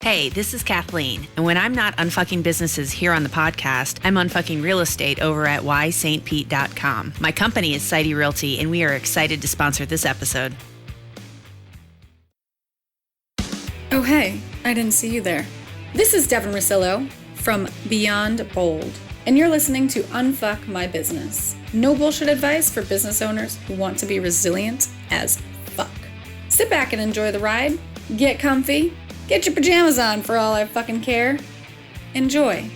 Hey, this is Kathleen, and when I'm not unfucking businesses here on the podcast, I'm unfucking real estate over at ystpete.com. My company is Seide Realty, and we are excited to sponsor this episode. Oh, hey, I didn't see you there. This is Devin Rosillo from Beyond Bold, and you're listening to Unfuck My Business. No bullshit advice for business owners who want to be resilient as fuck. Sit back and enjoy the ride. Get comfy. Get your pajamas on for all I fucking care. Enjoy.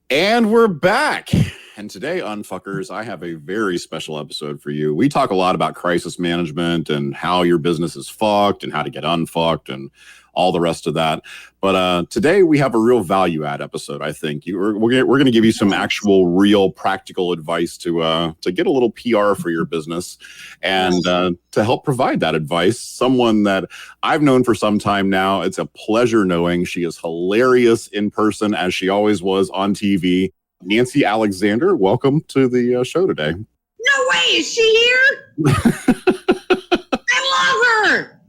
And we're back. And today, Unfuckers, I have a very special episode for you. We talk a lot about crisis management and how your business is fucked and how to get unfucked and all the rest of that. But today we have a real value add episode, I think. We're going to give you some actual real practical advice to get a little PR for your business. And to help provide that advice, someone that I've known for some time now. It's a pleasure knowing she is hilarious in person, as she always was on TV. Nancy Alexander, welcome to the show today. No way, is she here? I love her.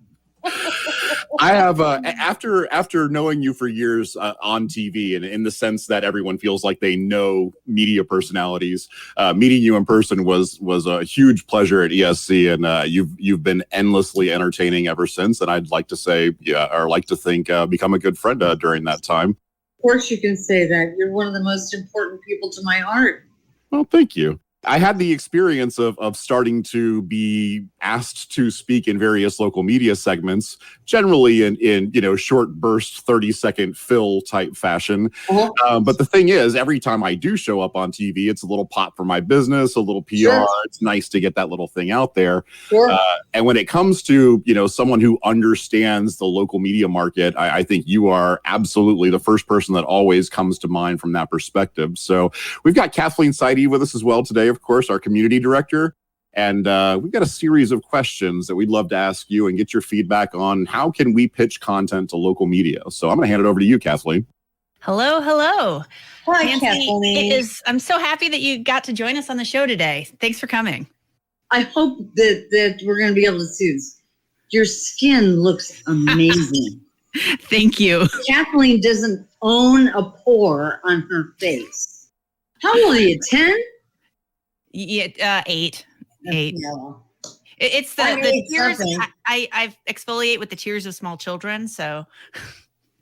I have, after knowing you for years on TV, and in the sense that everyone feels like they know media personalities, meeting you in person was a huge pleasure at ESC, and you've been endlessly entertaining ever since. And I'd like to say, become a good friend during that time. Of course you can say that. You're one of the most important people to my art. Well, thank you. I had the experience of starting to be asked to speak in various local media segments, generally in short burst, 30-second fill type fashion. Uh-huh. But the thing is, every time I do show up on TV, it's a little pop for my business, a little PR. Sure. It's nice to get that little thing out there. Sure. And when it comes to, someone who understands the local media market, I think you are absolutely the first person that always comes to mind from that perspective. So we've got Kathleen Seide with us as well today, of course, our community director. And we've got a series of questions that we'd love to ask you and get your feedback on how can we pitch content to local media. So I'm going to hand it over to you, Kathleen. Hello. Hi, Nancy, Kathleen. I'm so happy that you got to join us on the show today. Thanks for coming. I hope that we're going to be able to see this. Your skin looks amazing. Thank you. Kathleen doesn't own a pore on her face. How old are you, 10? Yeah, 8. Yeah. It's the tears. I exfoliate with the tears of small children, so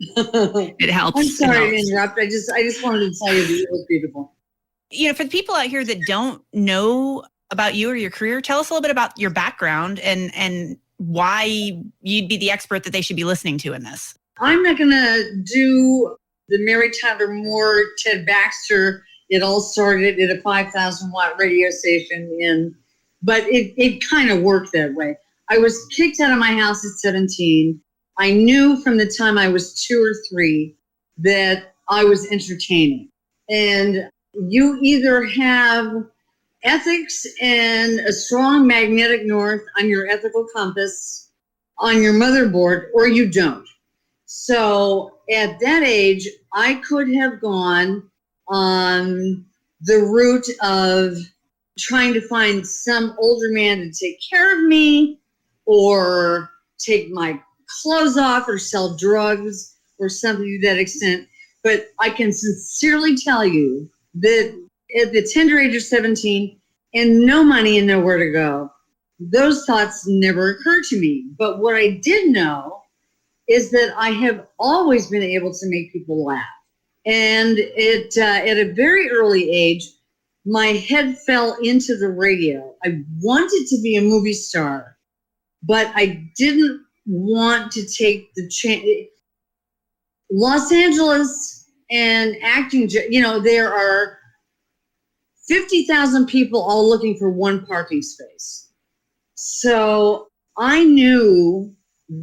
it helps. I'm sorry to interrupt. I just wanted to tell you that you look beautiful. For the people out here that don't know about you or your career, tell us a little bit about your background and why you'd be the expert that they should be listening to in this. I'm not going to do the Mary Tyler Moore, Ted Baxter. It all started at a 5,000 watt radio station but it kind of worked that way. I was kicked out of my house at 17. I knew from the time I was 2 or 3 that I was entertaining. And you either have ethics and a strong magnetic north on your ethical compass on your motherboard, or you don't. So at that age, I could have gone on the route of trying to find some older man to take care of me or take my clothes off or sell drugs or something to that extent. But I can sincerely tell you that at the tender age of 17 and no money and nowhere to go, those thoughts never occurred to me. But what I did know is that I have always been able to make people laugh. And at a very early age, my head fell into the radio. I wanted to be a movie star, but I didn't want to take the chance. Los Angeles and acting, there are 50,000 people all looking for one parking space. So I knew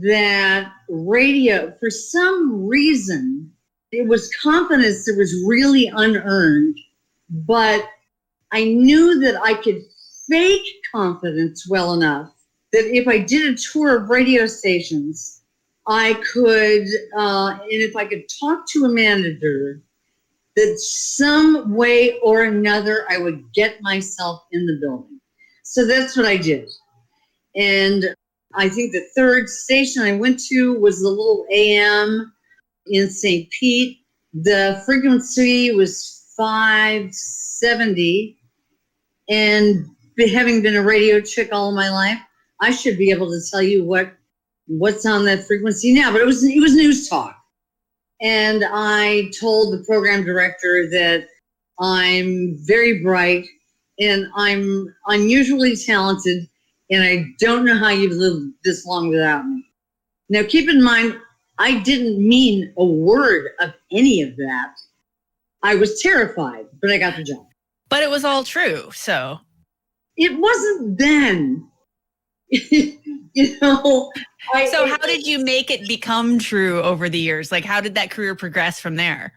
that radio, for some reason, it was confidence that was really unearned, but I knew that I could fake confidence well enough that if I did a tour of radio stations, I could, and if I could talk to a manager, that some way or another I would get myself in the building. So that's what I did. And I think the third station I went to was the little AM in St. Pete. The frequency was 570. And having been a radio chick all of my life, I should be able to tell you what's on that frequency now. But it was news talk. And I told the program director that I'm very bright and I'm unusually talented, and I don't know how you've lived this long without me. Now, keep in mind, I didn't mean a word of any of that. I was terrified, but I got the job. But it was all true, so. It wasn't then. So how did you make it become true over the years? Like, how did that career progress from there?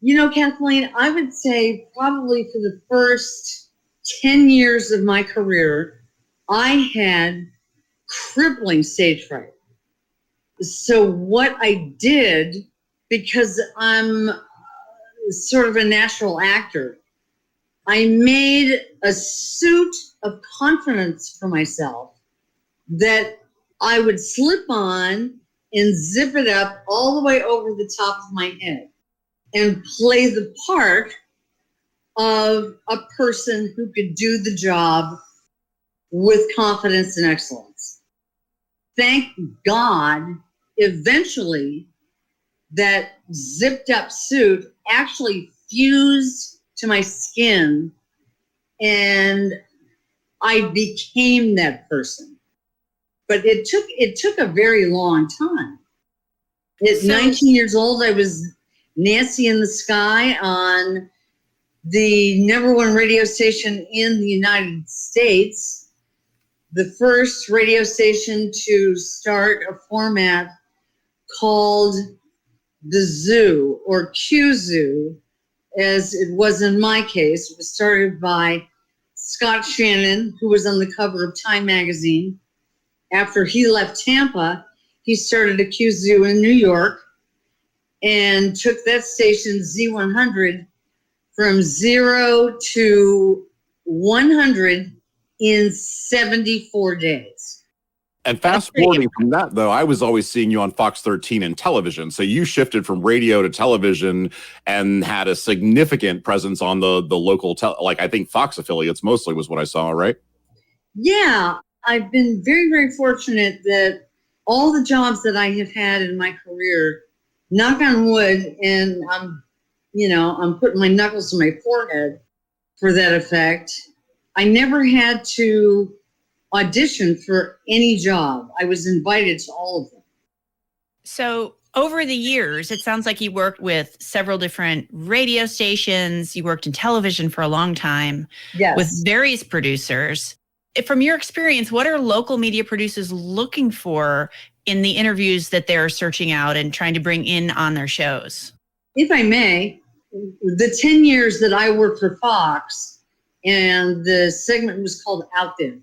Kathleen, I would say probably for the first 10 years of my career, I had crippling stage fright. So what I did, because I'm sort of a natural actor, I made a suit of confidence for myself that I would slip on and zip it up all the way over the top of my head and play the part of a person who could do the job with confidence and excellence. Thank God, eventually, that zipped up suit actually fused to my skin and I became that person. But it took a very long time. At 19 years old, I was Nancy in the Sky on the #1 radio station in the United States, the first radio station to start a format called the Zoo, or Q Zoo, as it was in my case. It was started by Scott Shannon, who was on the cover of Time magazine. After he left Tampa, he started a Q Zoo in New York and took that station, Z100, from 0 to 100 in 74 days. And fast forwarding from that, though, I was always seeing you on Fox 13 and television. So you shifted from radio to television and had a significant presence on the local, I think Fox affiliates mostly was what I saw, right? Yeah, I've been very, very fortunate that all the jobs that I have had in my career, knock on wood, and I'm putting my knuckles to my forehead for that effect, I never had to audition for any job. I was invited to all of them. So over the years, it sounds like you worked with several different radio stations. You worked in television for a long time. Yes. With various producers. From your experience, what are local media producers looking for in the interviews that they're searching out and trying to bring in on their shows? If I may, the 10 years that I worked for Fox, and the segment was called Out There.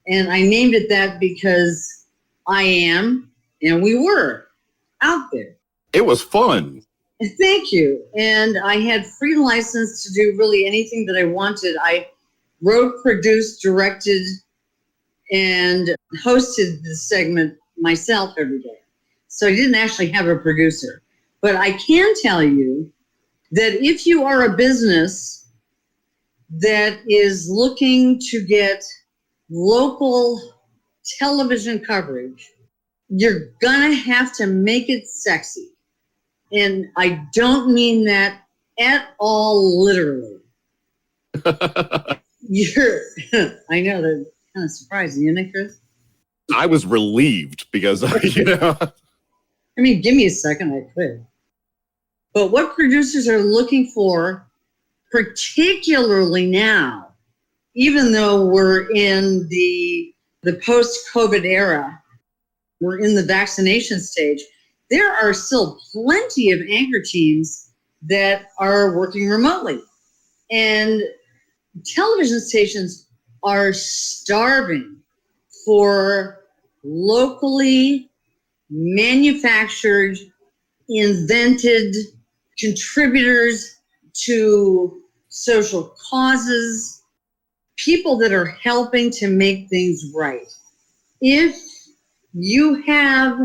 And I named it that because I am, and we were, out there. It was fun. Thank you. And I had free license to do really anything that I wanted. I wrote, produced, directed, and hosted the segment myself every day. So I didn't actually have a producer. But I can tell you that if you are a business that is looking to get local television coverage, you're gonna have to make it sexy. And I don't mean that at all literally. I know, that's kind of surprising, isn't it, Chris? I was relieved because, I mean, give me a second, I could. But what producers are looking for, particularly now, even though we're in the post-COVID era, we're in the vaccination stage, there are still plenty of anchor teams that are working remotely. And television stations are starving for locally manufactured, invented contributors to social causes, people that are helping to make things right. if you have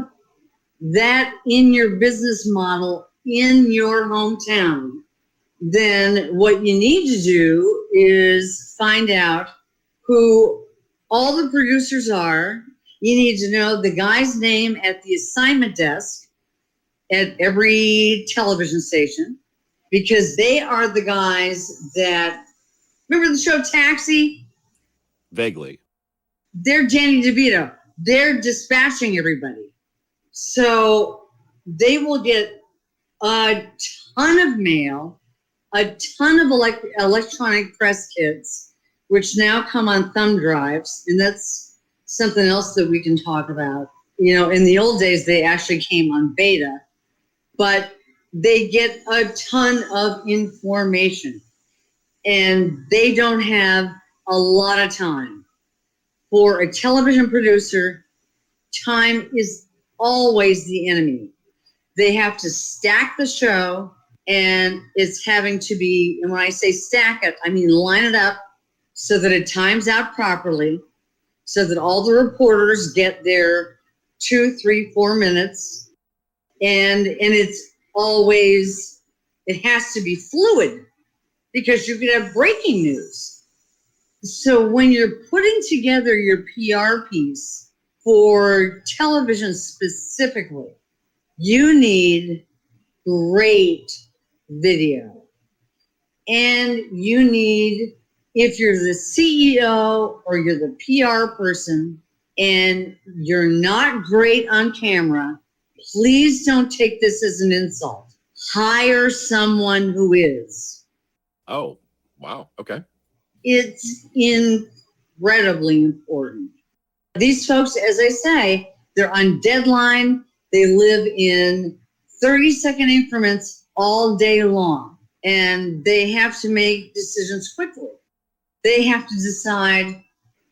that in your business model in your hometown, then what you need to do is find out who all the producers are. You need to know the guy's name at the assignment desk at every television station, because they are the guys that, remember the show Taxi? Vaguely. They're Danny DeVito. They're dispatching everybody. So they will get a ton of mail, a ton of electronic press kits, which now come on thumb drives. And that's something else that we can talk about. You know, in the old days, they actually came on beta, but they get a ton of information, and they don't have a lot of time. For a television producer, time is always the enemy. They have to stack the show, and it's having to be, and when I say stack it, I mean line it up so that it times out properly, so that all the reporters get their 2, 3, 4 minutes. And it's always, it has to be fluid, because you could have breaking news. So when you're putting together your PR piece for television specifically, you need great video. And you need, if you're the CEO or you're the PR person and you're not great on camera, please don't take this as an insult. Hire someone who is. Oh, wow. Okay. It's incredibly important. These folks, as I say, they're on deadline. They live in 30-second increments all day long, and they have to make decisions quickly. They have to decide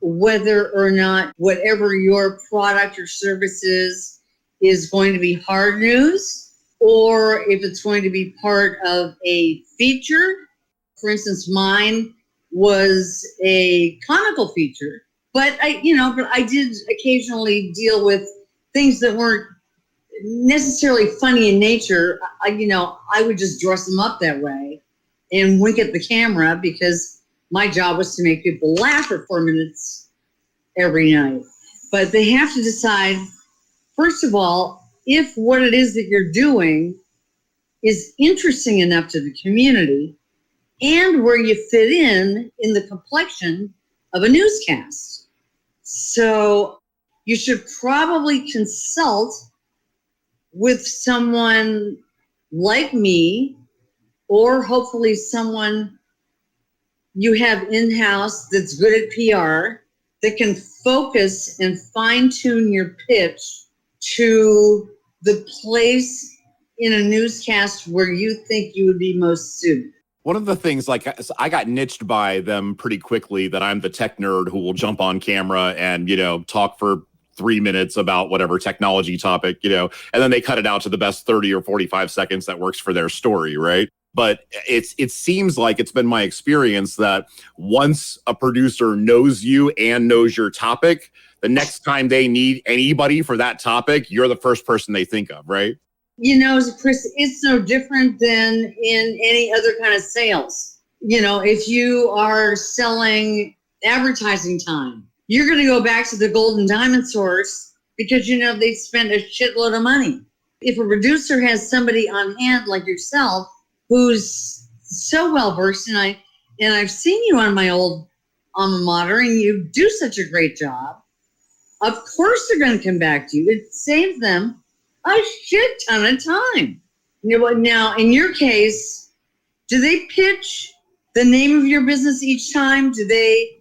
whether or not whatever your product or service is going to be hard news, or if it's going to be part of a feature. For instance, mine was a comical feature, but I did occasionally deal with things that weren't necessarily funny in nature. I would just dress them up that way and wink at the camera, because my job was to make people laugh for 4 minutes every night. But they have to decide, first of all, if what it is that you're doing is interesting enough to the community, and where you fit in the complexion of a newscast. So you should probably consult with someone like me, or hopefully someone you have in-house that's good at PR, that can focus and fine-tune your pitch to the place in a newscast where you think you would be most suited. One of the things, like, I got niched by them pretty quickly, that I'm the tech nerd who will jump on camera and, talk for 3 minutes about whatever technology topic, and then they cut it out to the best 30 or 45 seconds that works for their story, right? But it seems like it's been my experience that once a producer knows you and knows your topic, the next time they need anybody for that topic, you're the first person they think of, right? Chris, it's no different than in any other kind of sales. If you are selling advertising time, you're going to go back to the golden diamond source, because they spent a shitload of money. If a producer has somebody on hand like yourself who's so well versed, and I've seen you on my old alma mater, and you do such a great job, of course they're going to come back to you. It saves them a shit ton of time. Now, in your case, do they pitch the name of your business each time? Do they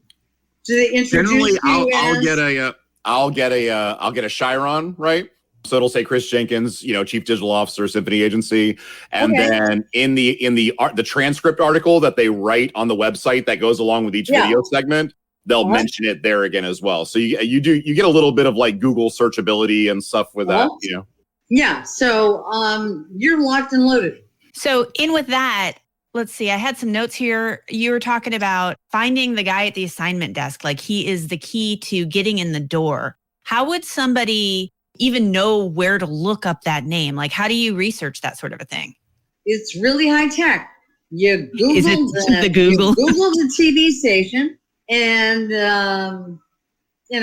introduce Generally, you I'll get a Chiron, right? So it'll say Chris Jenkins, Chief Digital Officer, Symphony Agency, and then in the transcript article that they write on the website that goes along with each video segment, they'll mention it there again as well. So you get a little bit of like Google searchability and stuff with that, Yeah. So you're locked and loaded. So in with that, let's see, I had some notes here. You were talking about finding the guy at the assignment desk, like he is the key to getting in the door. how would somebody even know where to look up that name? Like, how do you research that sort of a thing? It's really high tech. You Google Is it the Google? You Google the TV station, and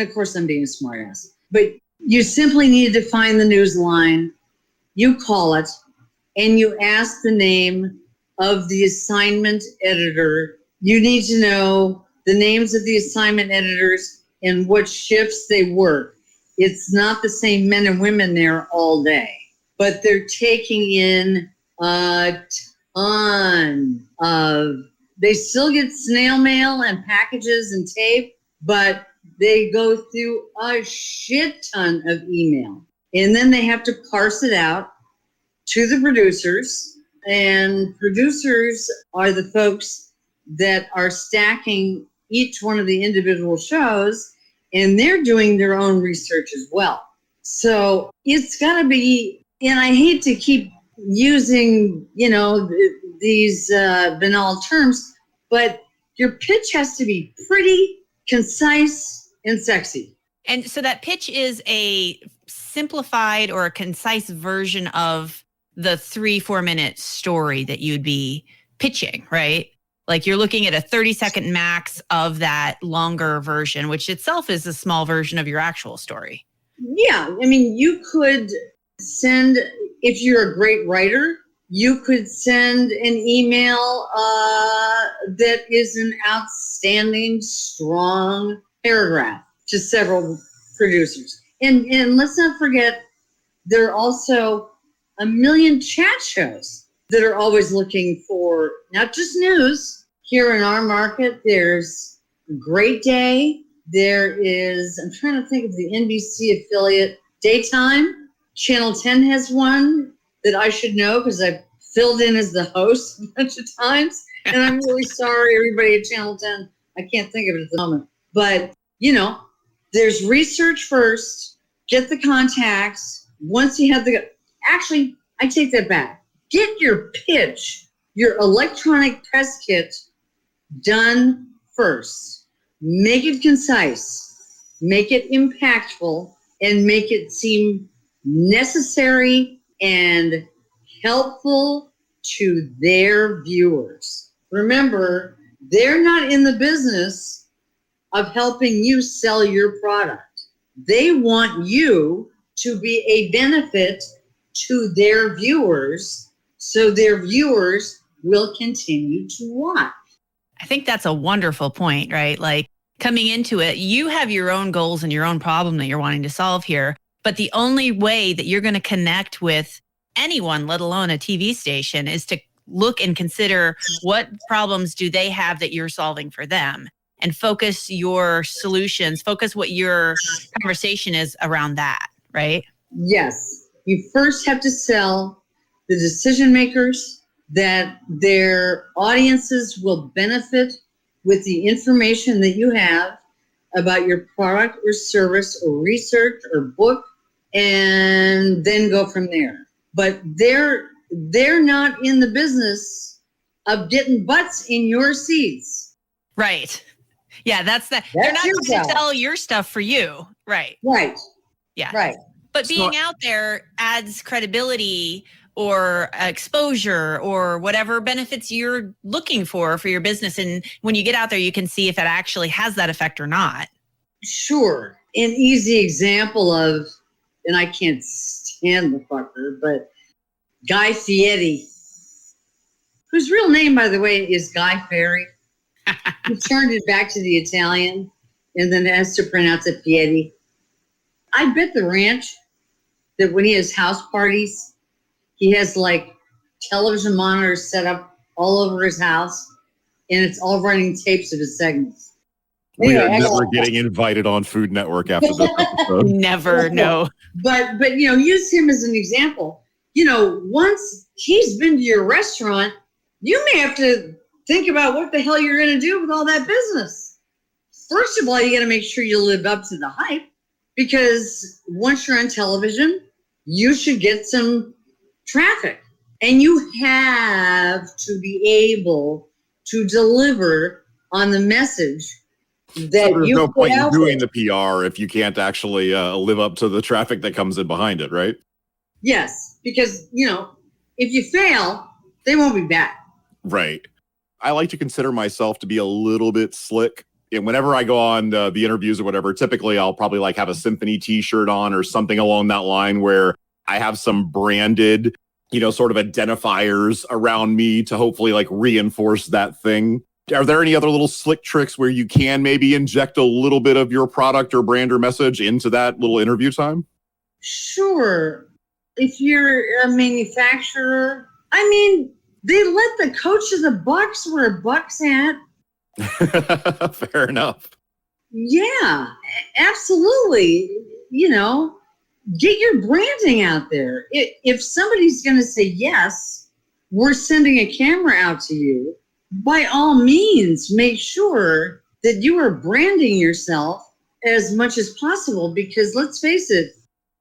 of course I'm being a smartass, but you simply need to find the news line. You call it, and you ask the name of the assignment editor. You need to know the names of the assignment editors and what shifts they work. It's not the same men and women there all day, but they're taking in a ton of, they still get snail mail and packages and tape, but they go through a shit ton of email. And then they have to parse it out to the producers. And producers are the folks that are stacking each one of the individual shows, and they're doing their own research as well. So it's got to be, and I hate to keep using, these banal terms, but your pitch has to be pretty, concise, and sexy. And so that pitch is a simplified or a concise version of the 3-4 minute story that you'd be pitching, right? Like you're looking at a 30-second max of that longer version, which itself is a small version of your actual story. Yeah. I mean, you could send, if you're a great writer, you could send an email that is an outstanding, strong paragraph to several producers. And let's not forget, there are also a million chat shows that are always looking for not just news. Here in our market, there's Great Day. There is, I'm trying to think of the NBC affiliate, Daytime. Channel 10 has one that I should know because I've filled in as the host a bunch of times. And I'm really sorry, everybody at Channel 10. I can't think of it at the moment. But, there's research first, get the contacts. Once you have actually, I take that back. Get your pitch, your electronic press kit done first. Make it concise, make it impactful, and make it seem necessary and helpful to their viewers. Remember, they're not in the business of helping you sell your product. They want you to be a benefit to their viewers, so their viewers will continue to watch. I think that's a wonderful point, right? Like coming into it, you have your own goals and your own problem that you're wanting to solve here. But the only way that you're going to connect with anyone, let alone a TV station, is to look and consider what problems do they have that you're solving for them, and focus your solutions, focus what your conversation is around that, right? Yes. You first have to sell the decision makers that their audiences will benefit with the information that you have about your product or service or research or book, and then go from there. But they're not in the business of getting butts in your seats. Right. Yeah, that's they're not going to sell your stuff for you. Right. Right. Yeah. Right. But being out there adds credibility or exposure or whatever benefits you're looking for your business. And when you get out there, you can see if it actually has that effect or not. Sure. An easy example of, and I can't stand the fucker, but Guy Fieri, whose real name, by the way, is Guy Fieri. He turned it back to the Italian and then has to pronounce it Fieri. I bet the ranch that when he has house parties, he has like television monitors set up all over his house, and it's all running tapes of his segments. We are never getting invited on Food Network after this episode. Never, no. But use him as an example. Once he's been to your restaurant, you may have to think about what the hell you're going to do with all that business. First of all, you got to make sure you live up to the hype, because once you're on television, you should get some traffic, and you have to be able to deliver on the message that there's you no put point in out doing there. the PR if you can't actually live up to the traffic that comes in behind it, right? Yes, because, if you fail, they won't be back. Right. I like to consider myself to be a little bit slick. And whenever I go on the interviews or whatever, typically I'll probably like have a symphony t-shirt on or something along that line where I have some branded, sort of identifiers around me to hopefully like reinforce that thing. Are there any other little slick tricks where you can maybe inject a little bit of your product or brand or message into that little interview time? Sure. If you're a manufacturer, they let the coach of the Bucks wear a Bucks hat. Fair enough. Yeah, absolutely. Get your branding out there. If somebody's going to say, yes, we're sending a camera out to you, by all means, make sure that you are branding yourself as much as possible, because let's face it,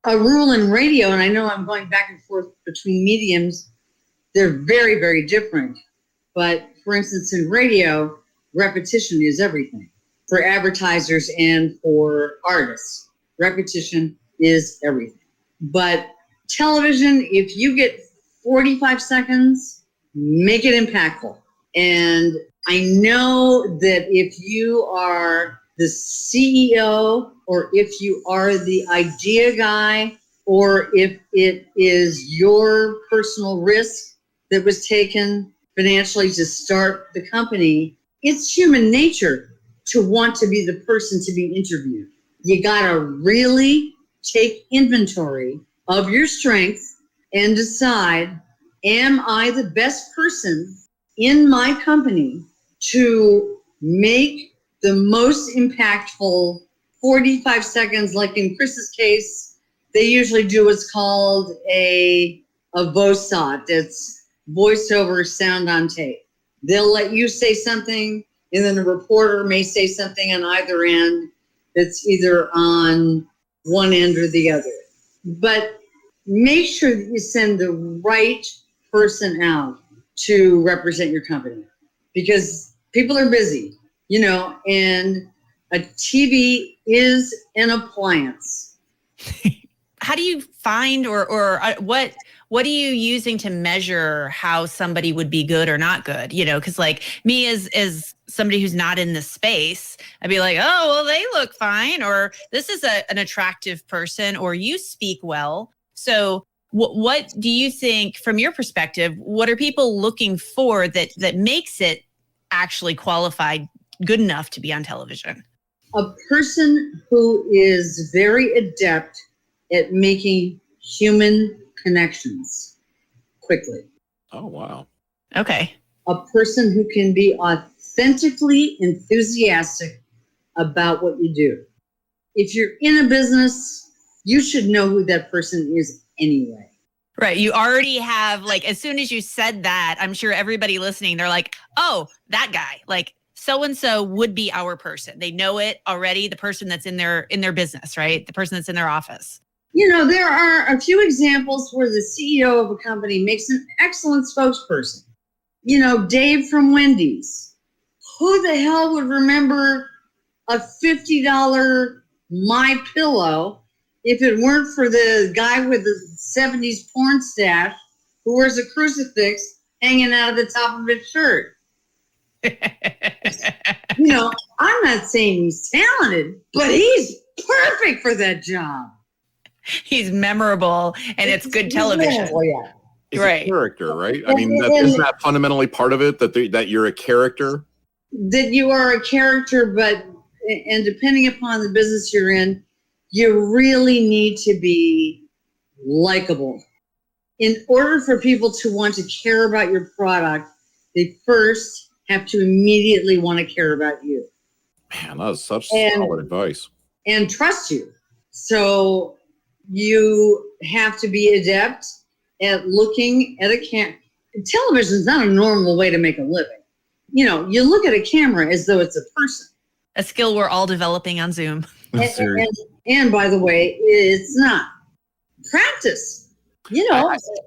a rule in radio, and I know I'm going back and forth between mediums, they're very, very different. But for instance, in radio, repetition is everything. For advertisers and for artists, repetition is everything. But television, if you get 45 seconds, make it impactful. And I know that if you are the CEO, or if you are the idea guy, or if it is your personal risk that was taken financially to start the company, it's human nature to want to be the person to be interviewed. You got to really take inventory of your strengths and decide, am I the best person in my company to make the most impactful 45 seconds? Like in Chris's case, they usually do what's called a VOSOT. It's voiceover sound on tape. They'll let you say something, and then the reporter may say something on either end that's either on one end or the other. But make sure that you send the right person out to represent your company, because people are busy, and a TV is an appliance. How do you find or what are you using to measure how somebody would be good or not good? Because like me as somebody who's not in the space, I'd be like, oh, well, they look fine, or this is an attractive person, or you speak well. So what do you think, from your perspective, what are people looking for that makes it actually qualified, good enough to be on television? A person who is very adept at making human connections quickly. Oh, wow. Okay. A person who can be authentically enthusiastic about what you do. If you're in a business, you should know who that person is anyway. Right. You already have, like, as soon as you said that, I'm sure everybody listening, they're like, oh, that guy, like so-and-so would be our person. They know it already. The person that's in their business, right? The person that's in their office. There are a few examples where the CEO of a company makes an excellent spokesperson. Dave from Wendy's. Who the hell would remember a $50 My Pillow if it weren't for the guy with the 70s porn stash who wears a crucifix hanging out of the top of his shirt? I'm not saying he's talented, but he's perfect for that job. He's memorable, and it's good television. Yeah. It's right. a character, right? I mean, isn't that fundamentally part of it, that you're a character? That you are a character, and depending upon the business you're in, you really need to be likable. In order for people to want to care about your product, they first have to immediately want to care about you. Man, that is such solid advice. And trust you. So you have to be adept at looking at a camera. Television is not a normal way to make a living. You look at a camera as though it's a person. A skill we're all developing on Zoom. And by the way, it's not. Practice.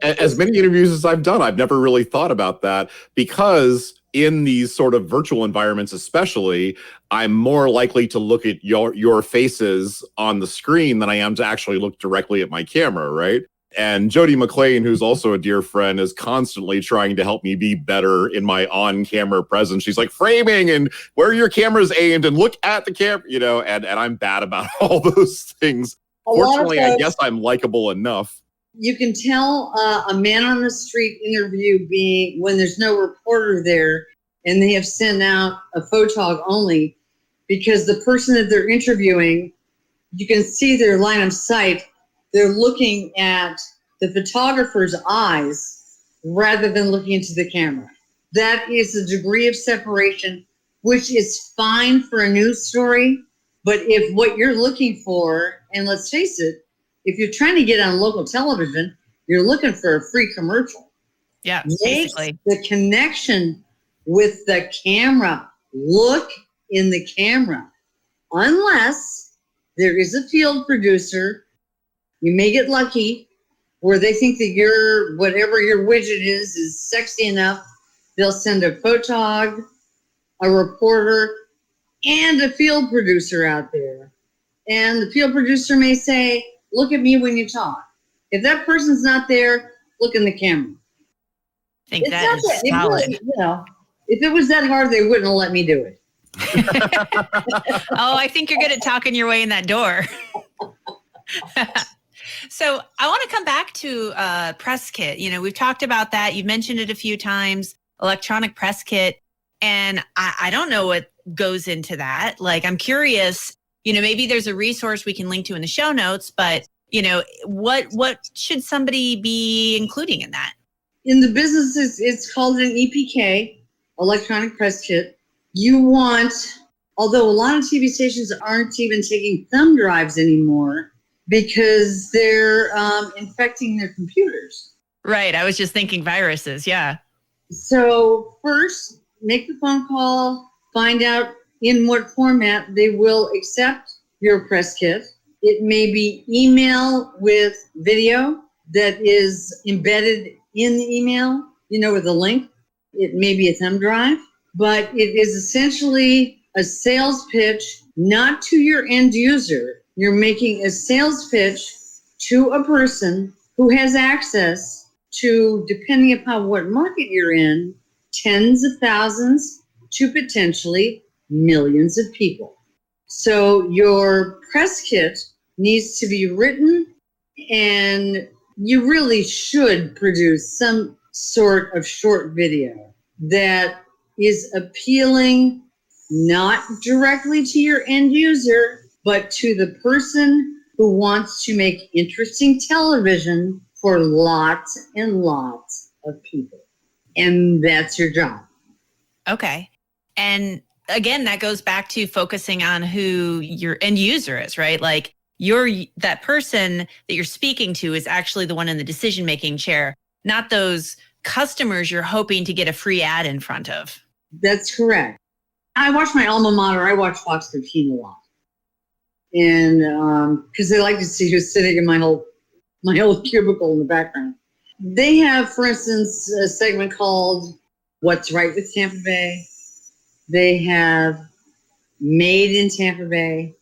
As many interviews as I've done, I've never really thought about that, because in these sort of virtual environments, especially, I'm more likely to look at your faces on the screen than I am to actually look directly at my camera, right? And Jody McLean, who's also a dear friend, is constantly trying to help me be better in my on-camera presence. She's like, framing and where your camera's aimed and look at the camera, and I'm bad about all those things. Fortunately, I guess I'm likable enough. You can tell a man on the street interview being when there's no reporter there and they have sent out a photog only, because the person that they're interviewing, you can see their line of sight. They're looking at the photographer's eyes rather than looking into the camera. That is a degree of separation, which is fine for a news story. But if what you're looking for, and let's face it, if you're trying to get on local television, you're looking for a free commercial. Yeah, Make basically. the connection with the camera. Look in the camera. Unless there is a field producer, you may get lucky where they think that whatever your widget is sexy enough. They'll send a photog, a reporter, and a field producer out there. And the field producer may say, look at me when you talk. If that person's not there, look in the camera. I think that is solid. If it was that hard, they wouldn't have let me do it. Oh, I think you're good at talking your way in that door. So I want to come back to press kit. We've talked about that. You've mentioned it a few times, electronic press kit. And I don't know what goes into that. Like, I'm curious, maybe there's a resource we can link to in the show notes, but what should somebody be including in that? In the business, it's called an EPK, electronic press kit. You want, although a lot of TV stations aren't even taking thumb drives anymore because they're infecting their computers. Right. I was just thinking viruses. Yeah. So first, make the phone call, find out in what format they will accept your press kit. It may be email with video that is embedded in the email, with a link. It may be a thumb drive, but it is essentially a sales pitch, not to your end user. You're making a sales pitch to a person who has access to, depending upon what market you're in, tens of thousands to potentially millions of people. So your press kit needs to be written, and you really should produce some sort of short video that is appealing not directly to your end user, but to the person who wants to make interesting television for lots and lots of people. And that's your job. Okay. And again, that goes back to focusing on who your end user is, right? Like that person that you're speaking to is actually the one in the decision-making chair, not those customers you're hoping to get a free ad in front of. That's correct. I watch my alma mater. I watch Fox 13 a lot. And because they like to see who's sitting in my old cubicle in the background. They have, for instance, a segment called What's Right with Tampa Bay. They have Made in Tampa Bay.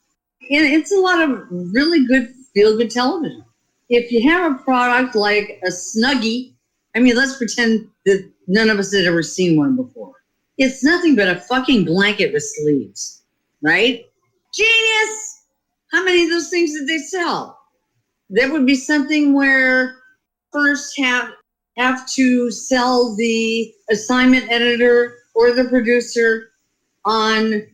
And it's a lot of really good feel-good television. If you have a product like a Snuggie, let's pretend that none of us had ever seen one before. It's nothing but a fucking blanket with sleeves, right? Genius! How many of those things did they sell? That would be something where first have to sell the assignment editor or the producer on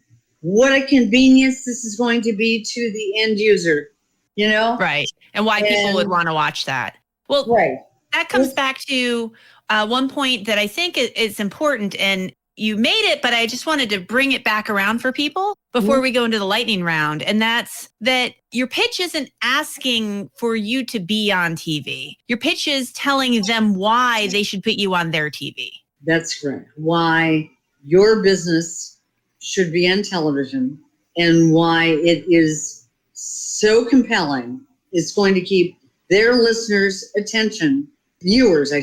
what a convenience this is going to be to the end user, Right. And why people would want to watch that. Well, right. That comes back to one point that I think is important, and you made it, but I just wanted to bring it back around for people before we go into the lightning round. And that's that your pitch isn't asking for you to be on TV. Your pitch is telling them why they should put you on their TV. That's correct. Why your business should be on television and why it is so compelling. It's going to keep their listeners' attention, viewers'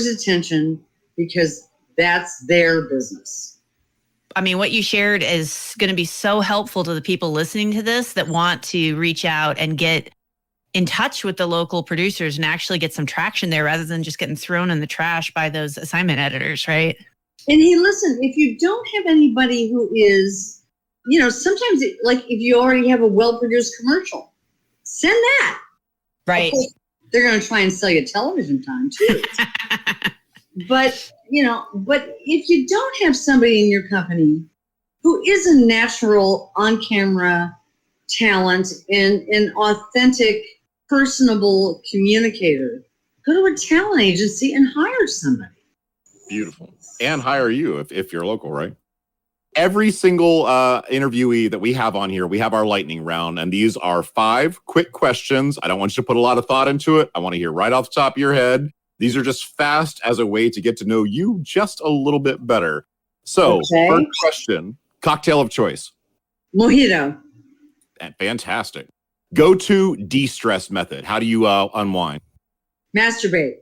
attention, because That's their business. I mean, what you shared is going to be so helpful to the people listening to this that want to reach out and get in touch with the local producers and actually get some traction there rather than just getting thrown in the trash by those assignment editors, right? And hey, listen, if you don't have anybody who is, sometimes like if you already have a well-produced commercial, send that. Right. They're going to try and sell you television time too. But if you don't have somebody in your company who is a natural on-camera talent and an authentic, personable communicator, go to a talent agency and hire somebody. Beautiful. And hire you if you're local, right? Every single interviewee that we have on here, we have our lightning round, and these are 5 quick questions. I don't want you to put a lot of thought into it. I want to hear right off the top of your head. These are just fast as a way to get to know you just a little bit better. So, First question, cocktail of choice. Mojito. Fantastic. Go-to de-stress method. How do you unwind? Masturbate.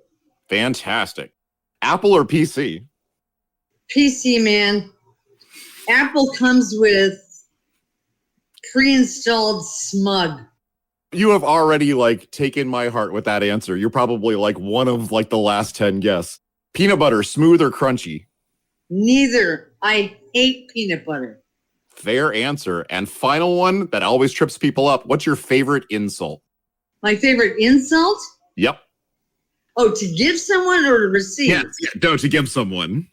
Fantastic. Apple or PC? PC, man. Apple comes with pre-installed smug. You have already taken my heart with that answer. You're probably one of the last 10 guests. Peanut butter, smooth or crunchy? Neither. I hate peanut butter. Fair answer. And final one that always trips people up. What's your favorite insult? My favorite insult? Yep. Oh, to give someone or to receive? Yeah, no, to give someone.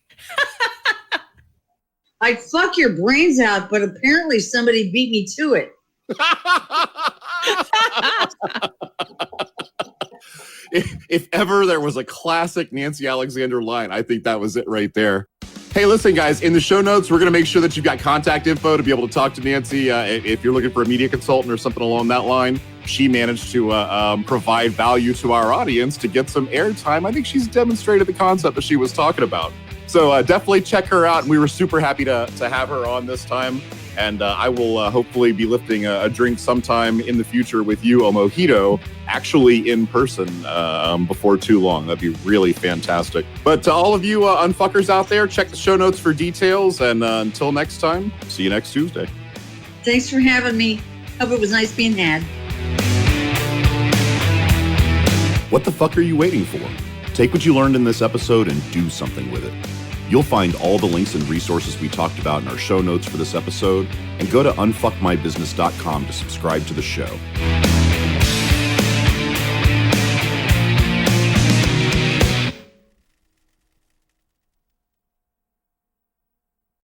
I'd fuck your brains out, but apparently somebody beat me to it. If ever there was a classic Nancy Alexander line, I think that was it right there. Hey, listen, guys, in the show notes, we're going to make sure that you've got contact info to be able to talk to Nancy. If you're looking for a media consultant or something along that line, she managed to provide value to our audience to get some airtime. I think she's demonstrated the concept that she was talking about. So definitely check her out. And we were super happy to have her on this time. And I will hopefully be lifting a drink sometime in the future with you, a mojito, actually in person before too long. That'd be really fantastic. But to all of you unfuckers out there, check the show notes for details. And until next time, see you next Tuesday. Thanks for having me. Hope it was nice being had. What the fuck are you waiting for? Take what you learned in this episode and do something with it. You'll find all the links and resources we talked about in our show notes for this episode, and go to unfuckmybusiness.com to subscribe to the show.